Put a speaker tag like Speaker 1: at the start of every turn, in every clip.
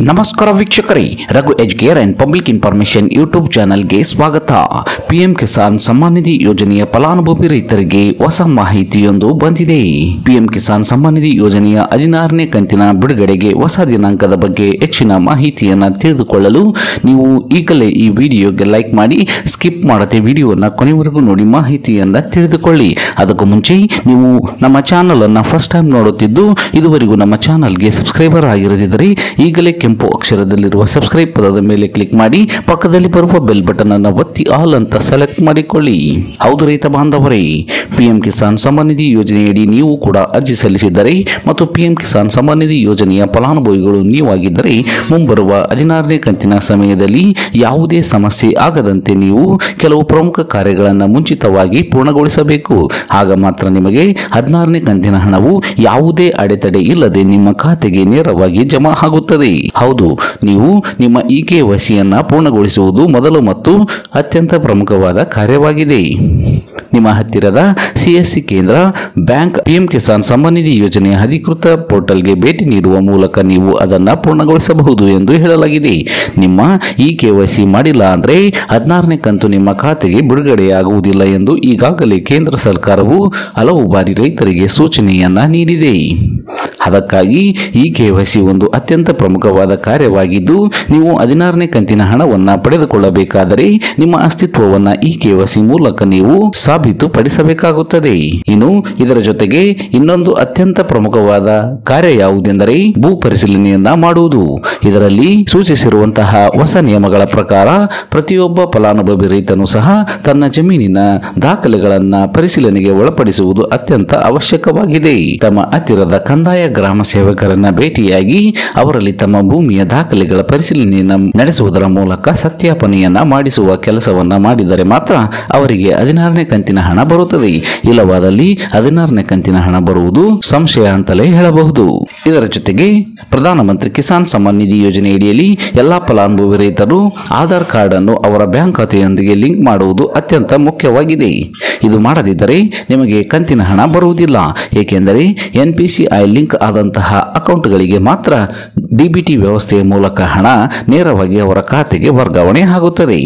Speaker 1: ನಮಸ್ಕಾರ ವೀಕ್ಷಕರೇ, Raghu Educare and public information YouTube ಚಾನೆಲ್ಗೆ ಸ್ವಾಗತ. ಪಿಎಂ ಕಿಸಾನ್ ಸಮ್ಮಾನ್ ನಿಧಿ ಯೋಜನೆಯ ಫಲಾನುಭವಿ ರೈತರಿಗೆ ಹೊಸ ಮಾಹಿತಿಯೊಂದು ಬಂದಿದೆ. ಪಿಎಂ ಕಿಸಾನ್ ಸಮ್ಮಾನ್ ನಿಧಿ ಯೋಜನೆಯ 16ನೇ ಕಂತಿನ ಬಿಡುಗಡೆಗೆ ಹೊಸ ದಿನಾಂಕದ ಬಗ್ಗೆ ಹೆಚ್ಚಿನ ಮಾಹಿತಿಯನ್ನು ತಿಳಿದುಕೊಳ್ಳಲು ನೀವು ಈಗಲೇ ಈ ವಿಡಿಯೋಗೆ ಲೈಕ್ ಮಾಡಿ, ಸ್ಕಿಪ್ ಮಾಡದೆ ವಿಡಿಯೋನ ಕೊನೆವರೆಗೂ ನೋಡಿ ಮಾಹಿತಿಯನ್ನು ತಿಳಿದುಕೊಳ್ಳಿ. ಅದಕ್ಕೂ ಮುಂಚೆ ನೀವು ನಮ್ಮ ಚಾನಲ್ ಅನ್ನು ಫಸ್ಟ್ ಟೈಮ್ ನೋಡುತ್ತಿದ್ದು ಇದುವರೆಗೂ ನಮ್ಮ ಚಾನಲ್ಗೆ ಸಬ್ಸ್ಕ್ರೈಬರ್ ಆಗಿರದಿದ್ದರೆ ಈಗಲೇ ಕೆಂಪು ಅಕ್ಷರದಲ್ಲಿರುವ ಸಬ್ಸ್ಕ್ರೈಬ್ ಪದದ ಮೇಲೆ ಕ್ಲಿಕ್ ಮಾಡಿ, ಪಕ್ಕದಲ್ಲಿ ಬರುವ ಬೆಲ್ ಬಟನ್ ಅನ್ನು ಒತ್ತಿ ಆಲ್ ಅಂತ ಸೆಲೆಕ್ಟ್ ಮಾಡಿಕೊಳ್ಳಿ. ಹೌದು ರೈತ ಬಾಂಧವರೇ, ಪಿಎಂ ಕಿಸಾನ್ ಸಮ್ಮಾನ್ ನಿಧಿ ಯೋಜನೆಯಡಿ ನೀವು ಕೂಡ ಅರ್ಜಿ ಸಲ್ಲಿಸಿದ್ದರೆ ಮತ್ತು ಪಿಎಂ ಕಿಸಾನ್ ಸಮ್ಮಾನ್ ನಿಧಿ ಯೋಜನೆಯ ಫಲಾನುಭವಿಗಳು ನೀವಾಗಿದ್ದರೆ ಮುಂಬರುವ 16ನೇ ಕಂತಿನ ಸಮಯದಲ್ಲಿ ಯಾವುದೇ ಸಮಸ್ಯೆ ಆಗದಂತೆ ನೀವು ಕೆಲವು ಪ್ರಮುಖ ಕಾರ್ಯಗಳನ್ನು ಮುಂಚಿತವಾಗಿ ಪೂರ್ಣಗೊಳಿಸಬೇಕು. ಆಗ ಮಾತ್ರ ನಿಮಗೆ 16ನೇ ಕಂತಿನ ಹಣವು ಯಾವುದೇ ಅಡೆತಡೆ ಇಲ್ಲದೆ ನಿಮ್ಮ ಖಾತೆಗೆ ನೇರವಾಗಿ ಜಮಾ ಆಗುತ್ತದೆ. ಹೌದು, ನೀವು ನಿಮ್ಮ ಇಕೆವೈಸಿಯನ್ನು ಪೂರ್ಣಗೊಳಿಸುವುದು ಮೊದಲು ಮತ್ತು ಅತ್ಯಂತ ಪ್ರಮುಖವಾದ ಕಾರ್ಯವಾಗಿದೆ. ನಿಮ್ಮ ಹತ್ತಿರದ ಸಿಎಸ್ಸಿ ಕೇಂದ್ರ, ಬ್ಯಾಂಕ್, ಪಿಎಂ ಕಿಸಾನ್ ಸಮ್ಮಾನ್ ನಿಧಿ ಯೋಜನೆಯ ಅಧಿಕೃತ ಪೋರ್ಟಲ್ಗೆ ಭೇಟಿ ನೀಡುವ ಮೂಲಕ ನೀವು ಅದನ್ನು ಪೂರ್ಣಗೊಳಿಸಬಹುದು ಎಂದು ಹೇಳಲಾಗಿದೆ. ನಿಮ್ಮ ಇಕೆವೈಸಿ ಮಾಡಿಲ್ಲ ಅಂದರೆ 16ನೇ ಕಂತು ನಿಮ್ಮ ಖಾತೆಗೆ ಬಿಡುಗಡೆಯಾಗುವುದಿಲ್ಲ ಎಂದು ಈಗಾಗಲೇ ಕೇಂದ್ರ ಸರ್ಕಾರವು ಹಲವು ಬಾರಿ ರೈತರಿಗೆ ಸೂಚನೆಯನ್ನ ನೀಡಿದೆ. ಅದಕ್ಕಾಗಿ ಇಕೆವೈಸಿ ಒಂದು ಅತ್ಯಂತ ಪ್ರಮುಖವಾದ ಕಾರ್ಯವಾಗಿದ್ದು, ನೀವು 16ನೇ ಕಂತಿನ ಹಣವನ್ನು ಪಡೆದುಕೊಳ್ಳಬೇಕಾದರೆ ನಿಮ್ಮ ಅಸ್ತಿತ್ವವನ್ನು ಇಕೆವೈಸಿ ಮೂಲಕ ನೀವು ಸಾಬೀತುಪಡಿಸಬೇಕಾಗುತ್ತದೆ. ಇನ್ನು ಇದರ ಜೊತೆಗೆ ಇನ್ನೊಂದು ಅತ್ಯಂತ ಪ್ರಮುಖವಾದ ಕಾರ್ಯ ಯಾವುದೆಂದರೆ ಭೂ ಪರಿಶೀಲನೆಯನ್ನ ಮಾಡುವುದು. ಇದರಲ್ಲಿ ಸೂಚಿಸಿರುವಂತಹ ಹೊಸ ನಿಯಮಗಳ ಪ್ರಕಾರ ಪ್ರತಿಯೊಬ್ಬ ಫಲಾನುಭವಿ ರೈತನು ಸಹ ತನ್ನ ಜಮೀನಿನ ದಾಖಲೆಗಳನ್ನ ಪರಿಶೀಲನೆಗೆ ಒಳಪಡಿಸುವುದು ಅತ್ಯಂತ ಅವಶ್ಯಕವಾಗಿದೆ. ತಮ್ಮ ಹತ್ತಿರದ ಕಂದಾಯ ಗ್ರಾಮ ಸೇವಕರನ್ನ ಭೇಟಿಯಾಗಿ ಅವರಲ್ಲಿ ತಮ್ಮ ಭೂಮಿಯ ದಾಖಲೆಗಳ ಪರಿಶೀಲನೆಯನ್ನು ನಡೆಸುವುದರ ಮೂಲಕ ಸತ್ಯಾಪನೆಯನ್ನ ಮಾಡಿಸುವ ಕೆಲಸವನ್ನ ಮಾಡಿದರೆ ಮಾತ್ರ ಅವರಿಗೆ 16ನೇ ಕಂತಿನ ಹಣ ಬರುತ್ತದೆ. ಇಲ್ಲವಾದಲ್ಲಿ 16ನೇ ಕಂತಿನ ಹಣ ಬರುವುದು ಸಂಶಯ ಅಂತಲೇ ಹೇಳಬಹುದು. ಇದರ ಜೊತೆಗೆ ಪ್ರಧಾನಮಂತ್ರಿ ಕಿಸಾನ್ ಸಮ್ಮಾನ್ ನಿಧಿ ಯೋಜನೆಯಡಿಯಲ್ಲಿ ಎಲ್ಲಾ ಫಲಾನುಭವಿ ರೈತರು ಆಧಾರ್ ಕಾರ್ಡ್ ಅನ್ನು ಅವರ ಬ್ಯಾಂಕ್ ಖಾತೆಯೊಂದಿಗೆ ಲಿಂಕ್ ಮಾಡುವುದು ಅತ್ಯಂತ ಮುಖ್ಯವಾಗಿದೆ. ಇದು ಮಾಡದಿದ್ದರೆ ನಿಮಗೆ ಕಂತಿನ ಹಣ ಬರುವುದಿಲ್ಲ. ಏಕೆಂದರೆ NPCI ಲಿಂಕ್ ಆದಂತಹ ಅಕೌಂಟ್ಗಳಿಗೆ ಮಾತ್ರ DBT ವ್ಯವಸ್ಥೆಯ ಮೂಲಕ ಹಣ ನೇರವಾಗಿ ಅವರ ಖಾತೆಗೆ ವರ್ಗಾವಣೆ ಆಗುತ್ತದೆ.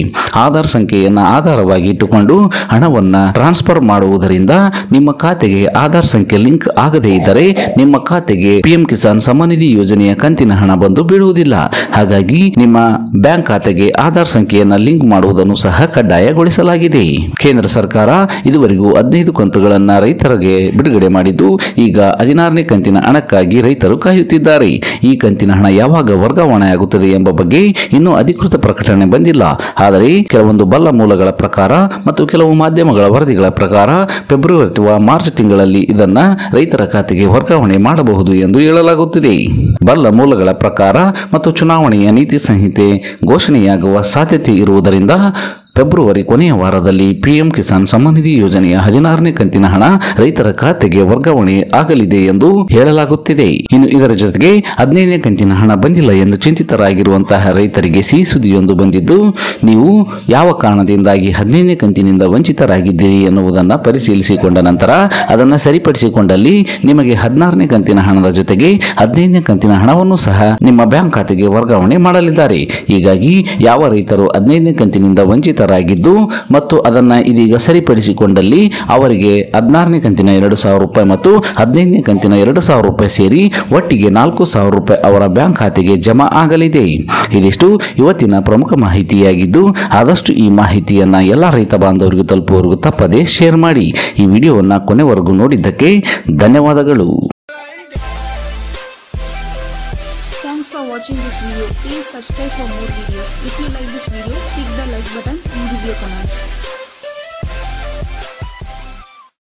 Speaker 1: ಆಧಾರ್ ಸಂಖ್ಯೆಯನ್ನು ಆಧಾರವಾಗಿ ಇಟ್ಟುಕೊಂಡು ಹಣವನ್ನು ಟ್ರಾನ್ಸ್ಫರ್ ಮಾಡುವುದರಿಂದ ನಿಮ್ಮ ಖಾತೆಗೆ ಆಧಾರ್ ಸಂಖ್ಯೆ ಲಿಂಕ್ ಆಗದೇ ಇದ್ದರೆ ನಿಮ್ಮ ಖಾತೆಗೆ ಪಿಎಂ ಕಿಸಾನ್ ಸಮ್ಮಾನ್ ನಿಧಿ ಯೋಜನೆಯ ಕಂತಿನ ಹಣ ಬಂದು ಬೀಳುವುದಿಲ್ಲ. ಹಾಗಾಗಿ ನಿಮ್ಮ ಬ್ಯಾಂಕ್ ಖಾತೆಗೆ ಆಧಾರ್ ಸಂಖ್ಯೆಯನ್ನು ಲಿಂಕ್ ಮಾಡುವುದನ್ನು ಸಹ ಕಡ್ಡಾಯಗೊಳಿಸಲಾಗಿದೆ. ಕೇಂದ್ರ ಸರ್ಕಾರ ಇದುವರೆಗೂ 15 ಕಂತುಗಳನ್ನು ರೈತರಿಗೆ ಬಿಡುಗಡೆ ಮಾಡಿದ್ದು, ಈಗ 16ನೇ ಕಂತಿನ ಹಣಕ್ಕಾಗಿ ರೈತರು ಕಾಯುತ್ತಿದ್ದಾರೆ. ಈ ಕಂತಿನ ಹಣ ಯಾವಾಗ ವರ್ಗಾವಣೆ ಆಗುತ್ತದೆ ಎಂಬ ಬಗ್ಗೆ ಇನ್ನೂ ಅಧಿಕೃತ ಪ್ರಕಟಣೆ ಬಂದಿಲ್ಲ. ಆದರೆ ಕೆಲವೊಂದು ಬಲ್ಲ ಮೂಲಗಳ ಪ್ರಕಾರ ಮತ್ತು ಕೆಲವು ಮಾಧ್ಯಮಗಳ ವರದಿಗಳ ಪ್ರಕಾರ ಫೆಬ್ರವರಿ ಅಥವಾ ಮಾರ್ಚ್ ತಿಂಗಳಲ್ಲಿ ಇದನ್ನ ರೈತರ ಖಾತೆಗೆ ವರ್ಗಾವಣೆ ಮಾಡಬಹುದು ಎಂದು ಹೇಳಲಾಗುತ್ತಿದೆ. ಬಲ್ಲ ಮೂಲಗಳ ಪ್ರಕಾರ ಮತ್ತು ಚುನಾವಣೆಯ ನೀತಿ ಸಂಹಿತೆ ಘೋಷಣೆಯಾಗುವ ಸಾಧ್ಯತೆ ಇರುವುದರಿಂದ ಫೆಬ್ರವರಿ ಕೊನೆಯ ವಾರದಲ್ಲಿ ಪಿಎಂ ಕಿಸಾನ್ ಸಮ್ಮಾನ್ ನಿಧಿ ಯೋಜನೆಯ 16ನೇ ಕಂತಿನ ಹಣ ರೈತರ ಖಾತೆಗೆ ವರ್ಗಾವಣೆ ಆಗಲಿದೆ ಎಂದು ಹೇಳಲಾಗುತ್ತಿದೆ. ಇನ್ನು ಇದರ ಜೊತೆಗೆ 15ನೇ ಕಂತಿನ ಹಣ ಬಂದಿಲ್ಲ ಎಂದು ಚಿಂತಿತರಾಗಿರುವಂತಹ ರೈತರಿಗೆ ಸಿಹಿ ಸುದ್ದಿಯೊಂದು ಬಂದಿದ್ದು, ನೀವು ಯಾವ ಕಾರಣದಿಂದಾಗಿ 15ನೇ ಕಂತಿನಿಂದ ವಂಚಿತರಾಗಿದ್ದೀರಿ ಎನ್ನುವುದನ್ನು ಪರಿಶೀಲಿಸಿಕೊಂಡ ನಂತರ ಅದನ್ನು ಸರಿಪಡಿಸಿಕೊಂಡಲ್ಲಿ ನಿಮಗೆ 16ನೇ ಕಂತಿನ ಹಣದ ಜೊತೆಗೆ 15ನೇ ಕಂತಿನ ಹಣವನ್ನು ಸಹ ನಿಮ್ಮ ಬ್ಯಾಂಕ್ ಖಾತೆಗೆ ವರ್ಗಾವಣೆ ಮಾಡಲಿದ್ದಾರೆ. ಹೀಗಾಗಿ ಯಾವ ರೈತರು 15ನೇ ಕಂತಿನಿಂದ ವಂಚಿತ ರಾಗಿದ್ದು ಮತ್ತು ಅದನ್ನ ಇದೀಗ ಸರಿಪಡಿಸಿಕೊಂಡಲ್ಲಿ ಅವರಿಗೆ 16ನೇ ಕಂತಿನ 2,000 ರೂಪಾಯಿ ಮತ್ತು 15ನೇ ಕಂತಿನ 2,000 ರೂಪಾಯಿ ಸೇರಿ ಒಟ್ಟಿಗೆ 4,000 ರೂಪಾಯಿ ಅವರ ಬ್ಯಾಂಕ್ ಖಾತೆಗೆ ಜಮಾ ಆಗಲಿದೆ. ಇದಿಷ್ಟು ಇವತ್ತಿನ ಪ್ರಮುಖ ಮಾಹಿತಿಯಾಗಿದ್ದು, ಆದಷ್ಟು ಈ ಮಾಹಿತಿಯನ್ನ ಎಲ್ಲ ರೈತ ಬಾಂಧವರಿಗೂ ತಲುಪುವವರೆಗೂ ತಪ್ಪದೆ ಶೇರ್ ಮಾಡಿ. ಈ ವಿಡಿಯೋವನ್ನು ಕೊನೆವರೆಗೂ ನೋಡಿದ್ದಕ್ಕೆ ಧನ್ಯವಾದಗಳು.
Speaker 2: Thanks for watching this video. Please subscribe for more videos. If you like this video, click the like buttons and give your comments.